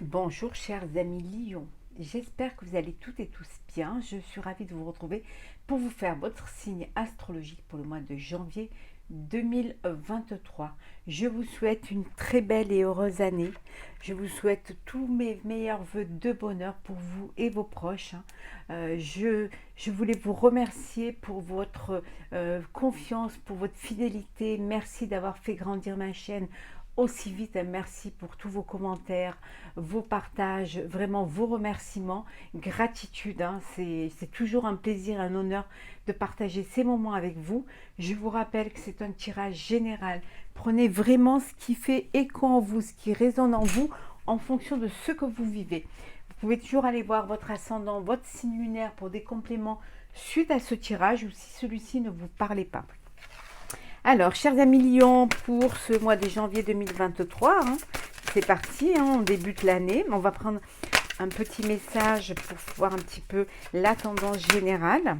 Bonjour chers amis Lion, j'espère que vous allez toutes et tous bien. Je suis ravie de vous retrouver pour vous faire votre signe astrologique pour le mois de janvier 2023. Je vous souhaite une très belle et heureuse année. Je vous souhaite tous mes meilleurs voeux de bonheur pour vous et vos proches. Je voulais vous remercier pour votre confiance, pour votre fidélité. Merci d'avoir fait grandir ma chaîne aussi vite. Merci pour tous vos commentaires, vos partages, vraiment vos remerciements, gratitude. C'est toujours un plaisir, un honneur de partager ces moments avec vous. Je vous rappelle que c'est un tirage général. Prenez vraiment ce qui fait écho en vous, ce qui résonne en vous, en fonction de ce que vous vivez. Vous pouvez toujours aller voir votre ascendant, votre signe lunaire pour des compléments suite à ce tirage ou si celui-ci ne vous parlait pas. Alors, chers amis Lion, pour ce mois de janvier 2023, c'est parti, on débute l'année. On va prendre un petit message pour voir un petit peu la tendance générale.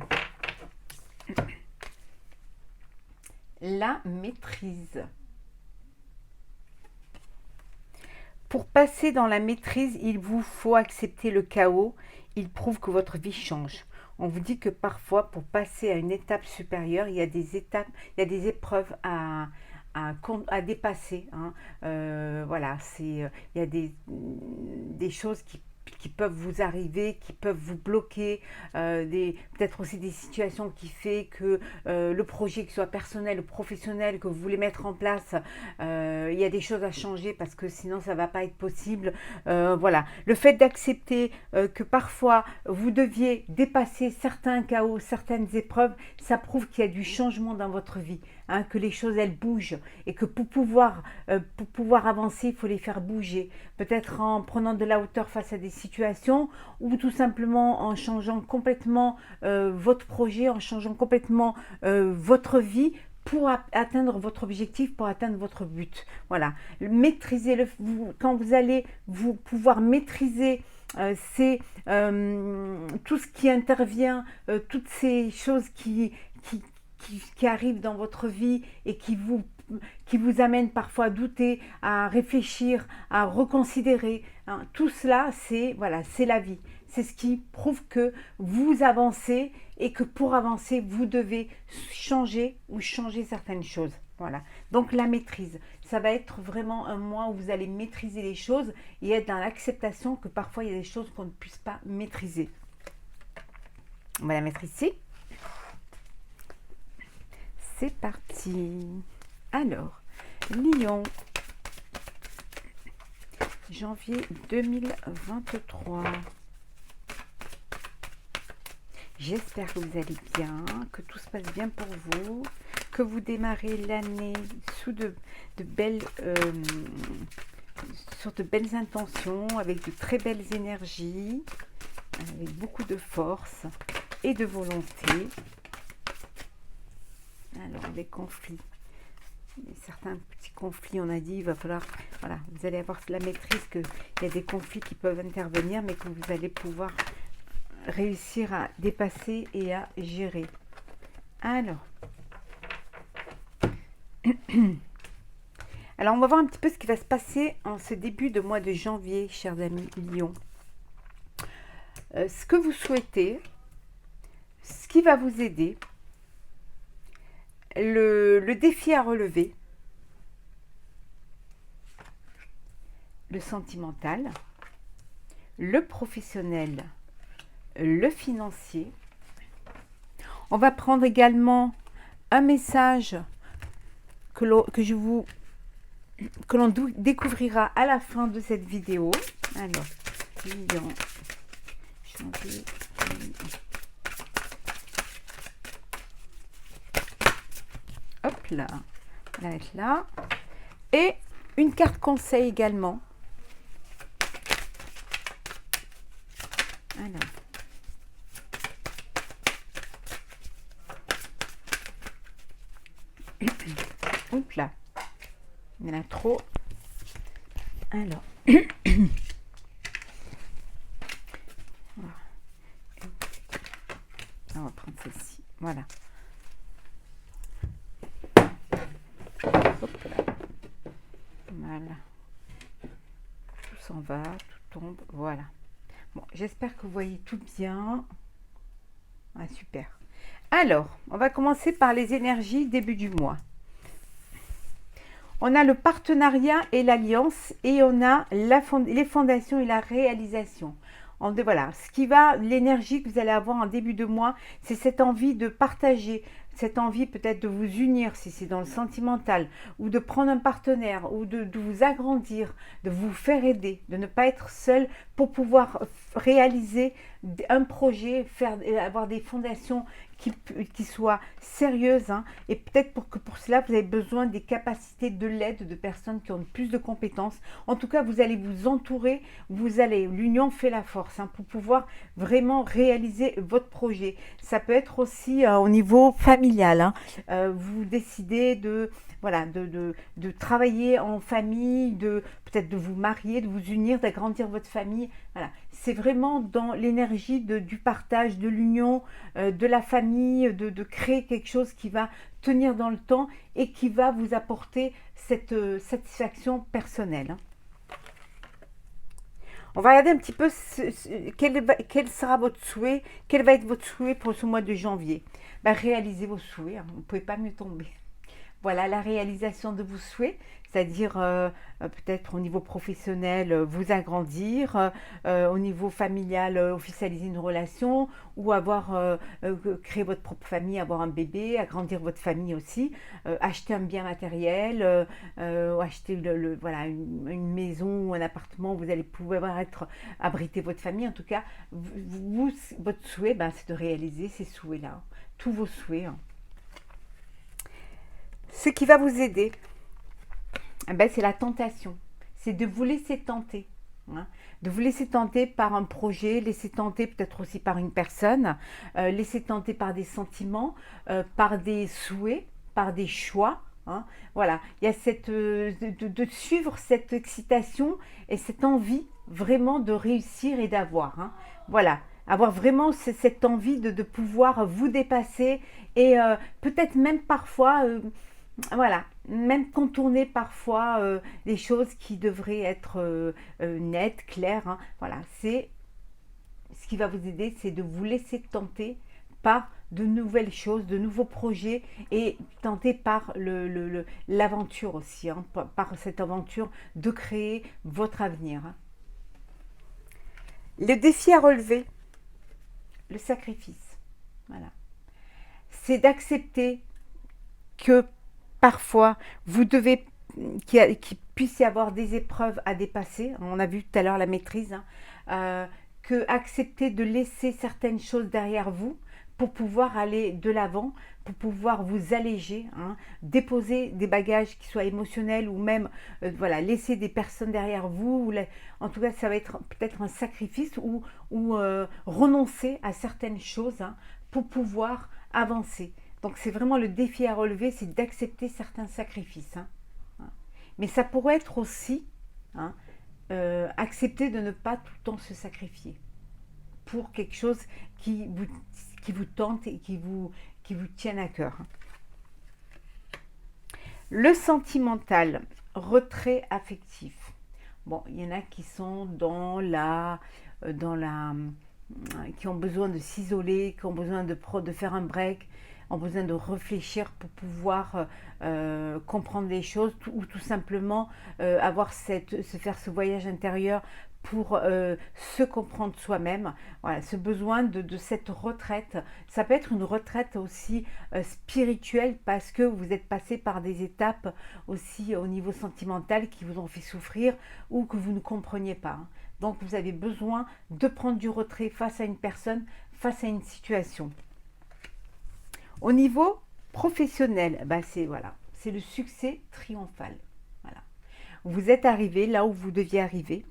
La maîtrise. Pour passer dans la maîtrise, il vous faut accepter le chaos. Il prouve que votre vie change. On vous dit que parfois, pour passer à une étape supérieure, il y a des étapes, il y a des épreuves à dépasser. Voilà, il y a des choses qui peuvent vous arriver, qui peuvent vous bloquer, peut-être aussi des situations qui fait que le projet, que ce soit personnel ou professionnel, que vous voulez mettre en place, il y a des choses à changer parce que sinon ça ne va pas être possible. Voilà, le fait d'accepter que parfois vous deviez dépasser certains chaos, certaines épreuves, ça prouve qu'il y a du changement dans votre vie, que les choses elles bougent et que pour pouvoir avancer, il faut les faire bouger. Peut-être en prenant de la hauteur face à des situations ou tout simplement en changeant complètement votre projet, en changeant complètement votre vie pour atteindre votre objectif, pour atteindre votre but. Voilà, maîtrisez quand vous allez vous pouvoir maîtriser c'est tout ce qui intervient, toutes ces choses qui arrivent dans votre vie et qui vous amènent parfois à douter, à réfléchir, à reconsidérer. Tout cela, c'est la vie. C'est ce qui prouve que vous avancez et que pour avancer, vous devez changer certaines choses. Voilà. Donc la maîtrise, ça va être vraiment un mois où vous allez maîtriser les choses et être dans l'acceptation que parfois il y a des choses qu'on ne puisse pas maîtriser. On va la mettre ici. C'est parti. Alors, Lion, janvier 2023. J'espère que vous allez bien, que tout se passe bien pour vous, que vous démarrez l'année sous sur de belles intentions, avec de très belles énergies, avec beaucoup de force et de volonté. Alors, les conflits. Certains petits conflits, on a dit, il va falloir, voilà, vous allez avoir la maîtrise qu'il y a des conflits qui peuvent intervenir, mais que vous allez pouvoir réussir à dépasser et à gérer. Alors, on va voir un petit peu ce qui va se passer en ce début de mois de janvier, chers amis Lion. Ce que vous souhaitez, ce qui va vous aider, le défi à relever, le sentimental, le professionnel, le financier. On va prendre également un message que l'on découvrira à la fin de cette vidéo. Alors, Lion, janvier. Hop là, on va la mettre là. Et une carte conseil également. Alors. Oups là, il y en a trop. Alors. On va prendre celle-ci. Voilà. Hop là. Voilà. Tout s'en va, tombe, voilà. Bon, j'espère que vous voyez tout bien. Ah, super. Alors, on va commencer par les énergies début du mois. On a le partenariat et l'alliance et on a les fondations et la réalisation. Voilà, l'énergie que vous allez avoir en début de mois, c'est cette envie de partager, cette envie peut-être de vous unir si c'est dans le sentimental, ou de prendre un partenaire, ou de vous agrandir, de vous faire aider, de ne pas être seul pour pouvoir réaliser un projet, avoir des fondations qui soient sérieuses, hein, et peut-être pour cela vous avez besoin des capacités de l'aide de personnes qui ont plus de compétences. En tout cas, vous allez vous entourer, l'union fait la force, hein, pour pouvoir vraiment réaliser votre projet. Ça peut être aussi au niveau familial, hein. Vous décidez de travailler en famille, peut-être de vous marier, de vous unir, d'agrandir votre famille. Voilà. C'est vraiment dans l'énergie du partage, de l'union, de la famille, de créer quelque chose qui va tenir dans le temps et qui va vous apporter cette satisfaction personnelle, hein. On va regarder un petit peu quel sera votre souhait, quel va être votre souhait pour ce mois de janvier. Ben, réalisez vos souhaits, hein, vous ne pouvez pas mieux tomber. Voilà, la réalisation de vos souhaits, c'est-à-dire peut-être au niveau professionnel, vous agrandir, au niveau familial, officialiser une relation, ou créer votre propre famille, avoir un bébé, agrandir votre famille aussi, acheter un bien matériel, ou acheter voilà, une maison ou un appartement où vous allez pouvoir abriter votre famille. En tout cas, votre souhait, ben, c'est de réaliser ces souhaits-là, tous vos souhaits, hein. Ce qui va vous aider, ben, c'est la tentation. C'est de vous laisser tenter, hein. De vous laisser tenter par un projet, laisser tenter peut-être aussi par une personne, laisser tenter par des sentiments, par des souhaits, par des choix, hein. Voilà, il y a de suivre cette excitation et cette envie vraiment de réussir et d'avoir, hein. Voilà, avoir vraiment cette envie de pouvoir vous dépasser et peut-être même parfois voilà, même contourner parfois des choses qui devraient être nettes, claires, hein. Voilà, c'est ce qui va vous aider, c'est de vous laisser tenter par de nouvelles choses, de nouveaux projets et tenter par l'aventure aussi, hein, par cette aventure de créer votre avenir, hein. Le défi à relever, le sacrifice, voilà, c'est d'accepter que parfois, vous devez qu'il puisse y avoir des épreuves à dépasser. On a vu tout à l'heure la maîtrise, hein, que accepter de laisser certaines choses derrière vous pour pouvoir aller de l'avant, pour pouvoir vous alléger, hein, déposer des bagages qui soient émotionnels ou même voilà, laisser des personnes derrière vous. En tout cas, ça va être peut-être un sacrifice ou renoncer à certaines choses, hein, pour pouvoir avancer. Donc c'est vraiment le défi à relever, c'est d'accepter certains sacrifices, hein. Mais ça pourrait être aussi, hein, accepter de ne pas tout le temps se sacrifier pour quelque chose qui vous tente et qui vous tienne à cœur. Le sentimental, retrait affectif. Bon, il y en a qui sont qui ont besoin de s'isoler, qui ont besoin de faire un break, ont besoin de réfléchir pour pouvoir comprendre les choses ou tout simplement se faire ce voyage intérieur pour se comprendre soi-même. Voilà, ce besoin de cette retraite. Ça peut être une retraite aussi spirituelle parce que vous êtes passé par des étapes aussi au niveau sentimental qui vous ont fait souffrir ou que vous ne compreniez pas, hein. Donc vous avez besoin de prendre du retrait face à une personne, face à une situation. Au niveau professionnel, ben c'est le succès triomphal. Voilà. Vous êtes arrivé là où vous deviez arriver,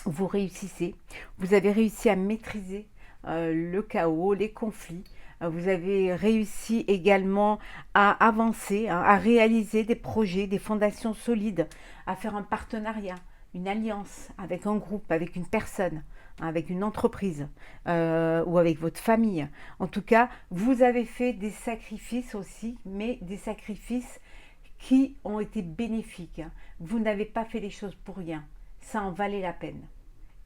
vous réussissez, vous avez réussi à maîtriser le chaos, les conflits, vous avez réussi également à avancer, hein, à réaliser des projets, des fondations solides, à faire un partenariat, une alliance avec un groupe, avec une personne, avec une entreprise ou avec votre famille. En tout cas, vous avez fait des sacrifices aussi, mais des sacrifices qui ont été bénéfiques. Vous n'avez pas fait les choses pour rien. Ça en valait la peine.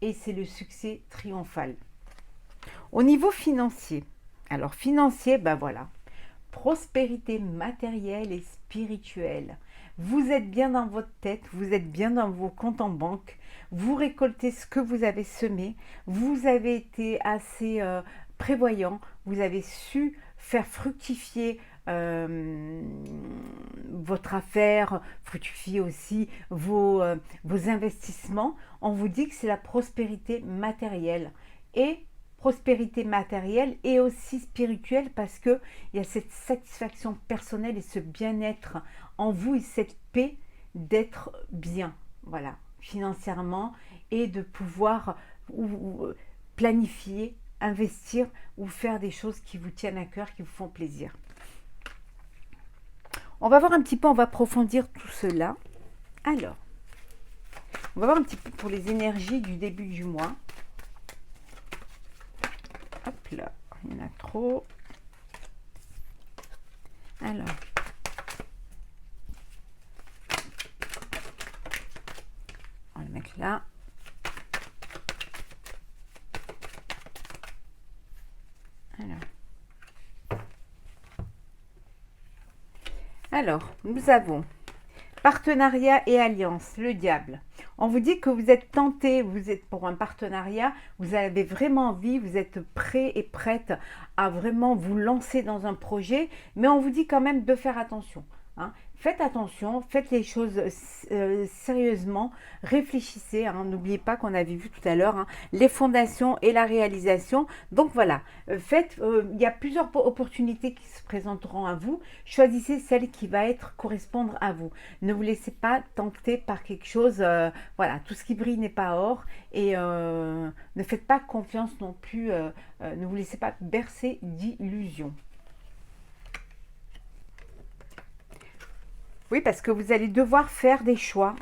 et c'est le succès triomphal. Au niveau financier, alors financier, ben voilà, prospérité matérielle et spirituelle. Vous êtes bien dans votre tête, vous êtes bien dans vos comptes en banque, vous récoltez ce que vous avez semé, vous avez été assez prévoyant, vous avez su faire fructifier votre affaire, fructifier aussi vos investissements. On vous dit que c'est la prospérité matérielle. Et prospérité matérielle et aussi spirituelle parce qu'il y a cette satisfaction personnelle et ce bien-être en vous et cette paix d'être bien, voilà, financièrement et de pouvoir planifier, investir ou faire des choses qui vous tiennent à cœur, qui vous font plaisir. On va voir un petit peu, on va approfondir tout cela. Alors, on va voir un petit peu pour les énergies du début du mois. Hop là, il y en a trop. Alors, on va le mettre là. Alors, nous avons partenariat et alliance, le diable. On vous dit que vous êtes tenté, vous êtes pour un partenariat, vous avez vraiment envie, vous êtes prêt et prête à vraiment vous lancer dans un projet, mais on vous dit quand même de faire attention. Hein. Faites attention, faites les choses sérieusement, réfléchissez. Hein, n'oubliez pas qu'on avait vu tout à l'heure les fondations et la réalisation. Donc voilà, il y a plusieurs opportunités qui se présenteront à vous. Choisissez celle qui va correspondre à vous. Ne vous laissez pas tenter par quelque chose. Voilà, tout ce qui brille n'est pas or. Et ne faites pas confiance non plus. Ne vous laissez pas bercer d'illusions. Oui, parce que vous allez devoir faire des choix,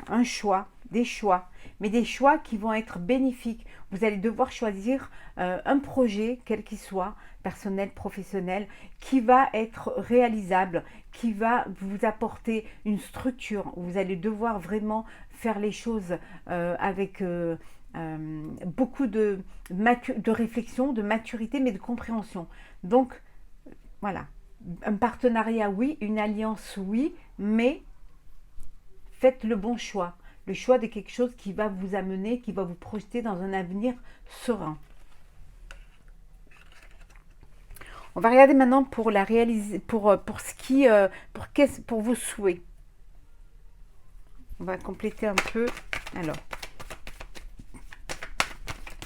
des choix, mais des choix qui vont être bénéfiques. Vous allez devoir choisir un projet, quel qu'il soit, personnel, professionnel, qui va être réalisable, qui va vous apporter une structure. Vous allez devoir vraiment faire les choses avec beaucoup de réflexion, de maturité, mais de compréhension. Donc, voilà. Un partenariat, oui, une alliance, oui, mais faites le bon choix. Le choix de quelque chose qui va vous amener, qui va vous projeter dans un avenir serein. On va regarder maintenant pour la réaliser, pour ce qui, pour vos souhaits. On va compléter un peu. Alors,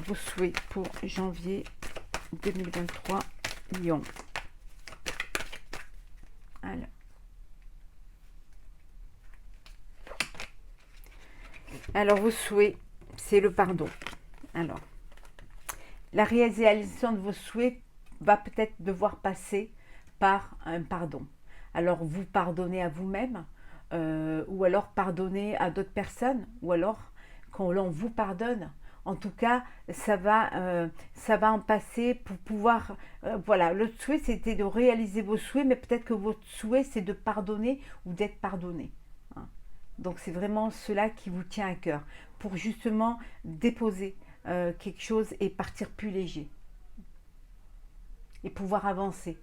vos souhaits pour janvier 2023, Lion. Alors, vos souhaits, c'est le pardon. Alors, la réalisation de vos souhaits va peut-être devoir passer par un pardon. Alors, vous pardonnez à vous-même, ou alors pardonner à d'autres personnes, ou alors quand l'on vous pardonne. En tout cas, ça va en passer pour pouvoir... voilà, le souhait, c'était de réaliser vos souhaits, mais peut-être que votre souhait, c'est de pardonner ou d'être pardonné. Hein. Donc, c'est vraiment cela qui vous tient à cœur, pour justement déposer quelque chose et partir plus léger. Et pouvoir avancer.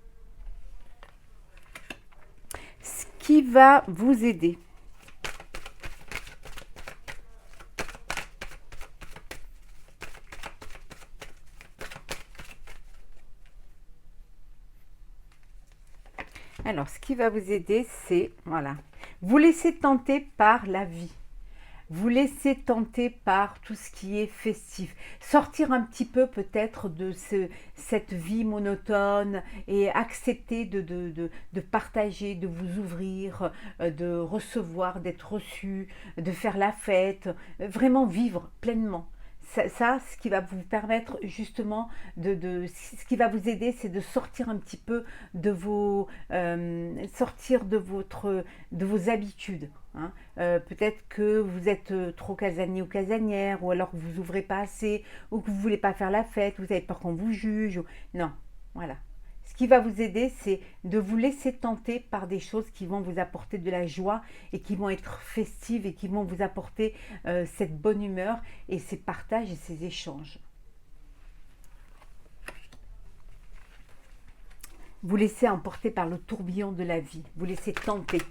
Ce qui va vous aider. Alors, ce qui va vous aider, c'est, voilà, vous laissez tenter par la vie. Vous laissez tenter par tout ce qui est festif. Sortir un petit peu peut-être de cette vie monotone et accepter de partager, de vous ouvrir, de recevoir, d'être reçu, de faire la fête, vraiment vivre pleinement. Ça, ce qui va vous permettre justement ce qui va vous aider, c'est de sortir un petit peu de vos habitudes. Hein. Peut-être que vous êtes trop casanier ou casanière, ou alors que vous ouvrez pas assez, ou que vous voulez pas faire la fête, vous avez peur qu'on vous juge. Non, voilà. Ce qui va vous aider, c'est de vous laisser tenter par des choses qui vont vous apporter de la joie et qui vont être festives et qui vont vous apporter cette bonne humeur et ces partages et ces échanges. Vous laissez emporter par le tourbillon de la vie, vous laissez tenter.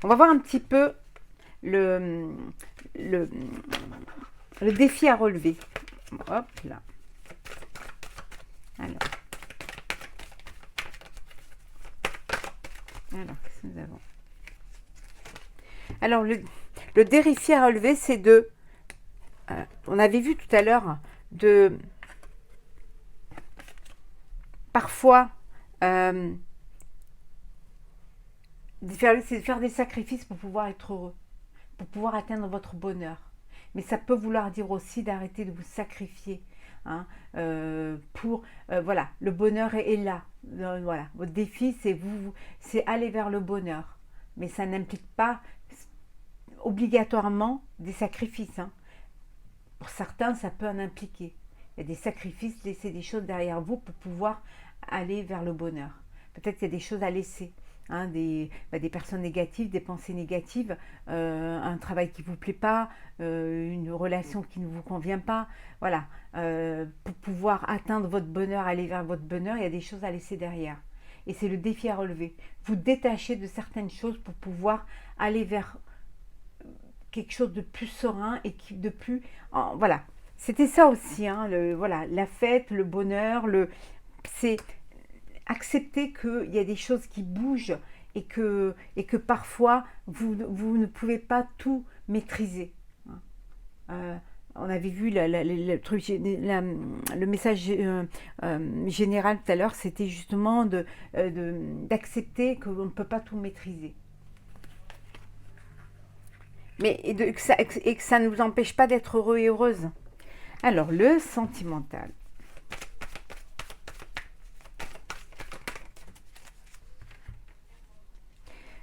On va voir un petit peu le défi à relever. Hop là. Alors, qu'est-ce que nous avons? Alors, le défi à relever, c'est de... on avait vu tout à l'heure de... Parfois, c'est de faire des sacrifices pour pouvoir être heureux, pour pouvoir atteindre votre bonheur. Mais ça peut vouloir dire aussi d'arrêter de vous sacrifier. Hein, voilà, le bonheur est là. Voilà, votre défi, c'est aller vers le bonheur. Mais ça n'implique pas obligatoirement des sacrifices. Hein. Pour certains, ça peut en impliquer. Il y a des sacrifices, laisser des choses derrière vous pour pouvoir aller vers le bonheur. Peut-être qu'il y a des choses à laisser. Hein, des personnes négatives, des pensées négatives, un travail qui ne vous plaît pas, une relation qui ne vous convient pas. Voilà, pour pouvoir atteindre votre bonheur, aller vers votre bonheur, il y a des choses à laisser derrière. Et c'est le défi à relever. Vous détachez de certaines choses pour pouvoir aller vers quelque chose de plus serein et de plus... voilà, c'était ça aussi, hein, voilà, la fête, le bonheur, c'est... accepter qu'il y a des choses qui bougent et que parfois vous ne pouvez pas tout maîtriser. On avait vu le message général tout à l'heure, c'était justement d'accepter qu'on ne peut pas tout maîtriser. Mais que ça ne vous empêche pas d'être heureux et heureuse. Alors, le sentimental.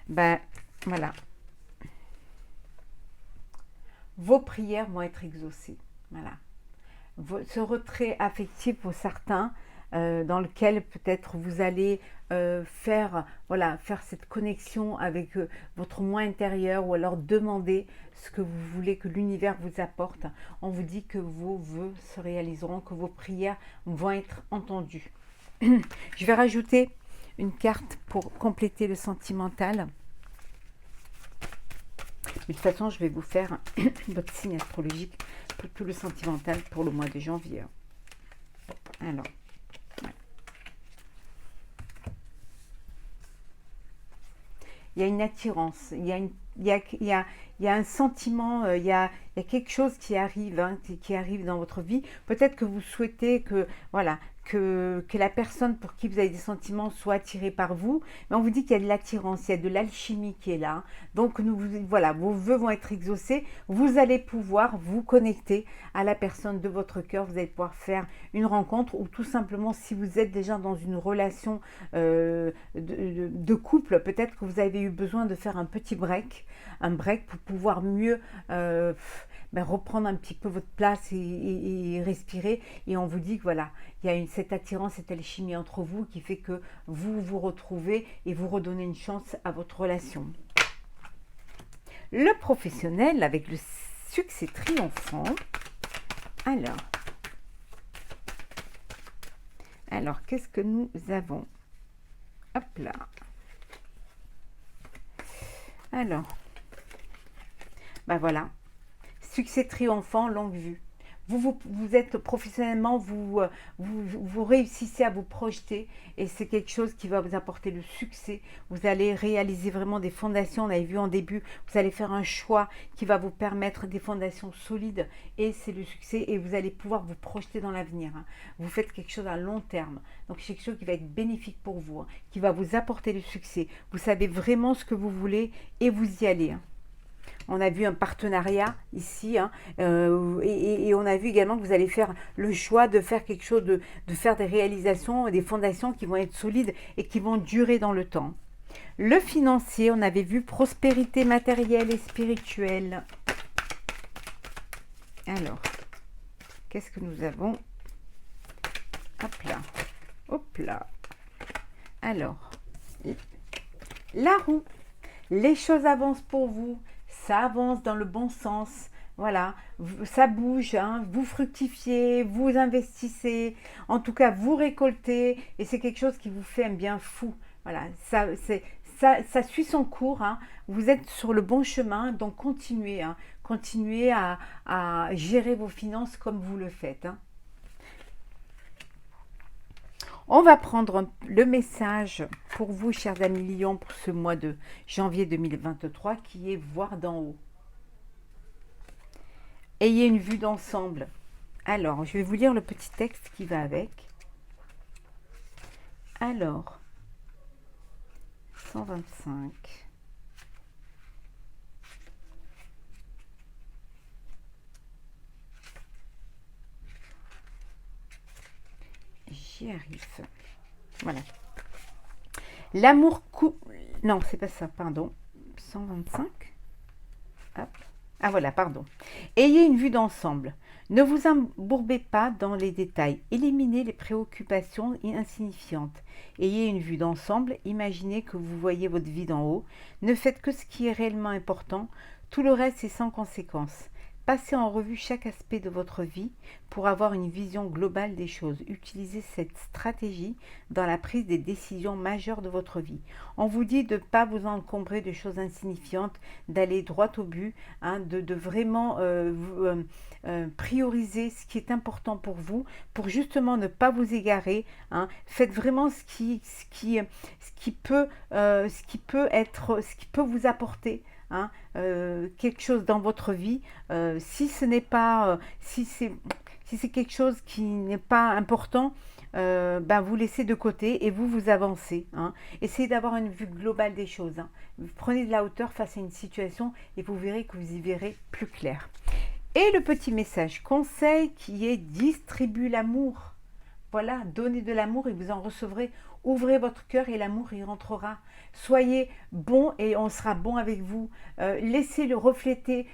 Ben, voilà. Vos prières vont être exaucées. Voilà. Ce retrait affectif pour certains, dans lequel peut-être vous allez faire cette connexion avec votre moi intérieur ou alors demander ce que vous voulez que l'univers vous apporte. On vous dit que vos vœux se réaliseront, que vos prières vont être entendues. Je vais rajouter une carte pour compléter le sentimental. Mais de toute façon, je vais vous faire votre signe astrologique pour tout le sentimental pour le mois de janvier. Alors, ouais. Il y a une attirance, il y a un sentiment, il y a quelque chose qui arrive, hein, qui arrive dans votre vie. Peut-être que vous souhaitez que, voilà, que la personne pour qui vous avez des sentiments soit attirée par vous, mais on vous dit qu'il y a de l'attirance, il y a de l'alchimie qui est là. Donc voilà, vos vœux vont être exaucés, vous allez pouvoir vous connecter à la personne de votre cœur, vous allez pouvoir faire une rencontre ou tout simplement si vous êtes déjà dans une relation de couple, peut-être que vous avez eu besoin de faire un petit break, pour pouvoir mieux reprendre un petit peu votre place et respirer. Et on vous dit que voilà, il y a cette attirance, cette alchimie entre vous qui fait que vous vous retrouvez et vous redonnez une chance à votre relation. Le professionnel avec le succès triomphant. Alors qu'est-ce que nous avons? Hop là. Alors, voilà. Succès triomphant, longue vue. Vous êtes professionnellement, vous réussissez à vous projeter et c'est quelque chose qui va vous apporter le succès. Vous allez réaliser vraiment des fondations, on avait vu en début, vous allez faire un choix qui va vous permettre des fondations solides et c'est le succès et vous allez pouvoir vous projeter dans l'avenir. Hein. Vous faites quelque chose à long terme, donc c'est quelque chose qui va être bénéfique pour vous, hein, qui va vous apporter le succès. Vous savez vraiment ce que vous voulez et vous y allez. Hein. On a vu un partenariat ici, hein, et on a vu également que vous allez faire le choix de faire quelque chose, de faire des réalisations, des fondations qui vont être solides et qui vont durer dans le temps. Le financier, on avait vu prospérité matérielle et spirituelle. Alors, qu'est-ce que nous avons? Hop là, hop là. Alors, la roue. Les choses avancent pour vous, ça avance dans le bon sens. Voilà, ça bouge, hein, vous fructifiez, vous investissez, en tout cas vous récoltez, et c'est quelque chose qui vous fait un bien fou. Voilà, ça suit son cours, hein, vous êtes sur le bon chemin, donc continuez, hein, continuez à gérer vos finances comme vous le faites, hein. On va prendre le message pour vous, chers amis Lions, pour ce mois de janvier 2023, qui est voir d'en haut. Ayez une vue d'ensemble. Alors, je vais vous lire le petit texte qui va avec. Alors, 125. J'y arrive. Voilà. L'amour Non, c'est pas ça, pardon. 125. Hop. Ah voilà, pardon. Ayez une vue d'ensemble. Ne vous embourbez pas dans les détails. Éliminez les préoccupations insignifiantes. Ayez une vue d'ensemble. Imaginez que vous voyez votre vie d'en haut. Ne faites que ce qui est réellement important. Tout le reste est sans conséquence. Passez en revue chaque aspect de votre vie pour avoir une vision globale des choses. Utilisez cette stratégie dans la prise des décisions majeures de votre vie. On vous dit de ne pas vous encombrer de choses insignifiantes, d'aller droit au but, hein, de vraiment prioriser ce qui est important pour vous, pour justement ne pas vous égarer, hein. Faites vraiment ce qui peut vous apporter, hein, quelque chose dans votre vie. Si ce n'est pas, si c'est quelque chose qui n'est pas important, ben vous laissez de côté et vous avancez, hein. Essayez d'avoir une vue globale des choses, hein. Prenez de la hauteur face à une situation et vous verrez que vous y verrez plus clair. Et le petit message conseil qui est distribue l'amour. Voilà, donnez de l'amour et vous en recevrez. Ouvrez votre cœur et l'amour y rentrera. Soyez bon et on sera bon avec vous. Laissez-le refléter.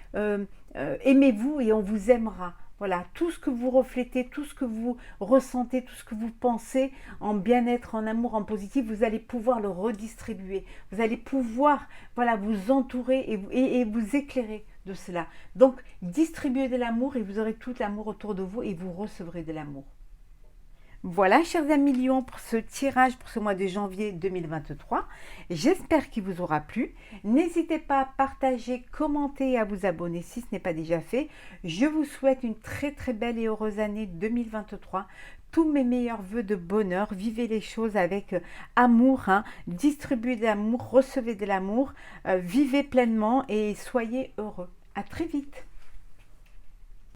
Aimez-vous et on vous aimera. Voilà, tout ce que vous reflétez, tout ce que vous ressentez, tout ce que vous pensez en bien-être, en amour, en positif, vous allez pouvoir le redistribuer. Vous allez pouvoir, voilà, vous entourer et vous éclairer de cela. Donc, distribuez de l'amour et vous aurez tout l'amour autour de vous et vous recevrez de l'amour. Voilà, chers amis Lions, pour ce tirage pour ce mois de janvier 2023. J'espère qu'il vous aura plu. N'hésitez pas à partager, commenter et à vous abonner si ce n'est pas déjà fait. Je vous souhaite une très très belle et heureuse année 2023. Tous mes meilleurs voeux de bonheur. Vivez les choses avec amour, hein. Distribuez de l'amour, recevez de l'amour. Vivez pleinement et soyez heureux. À très vite.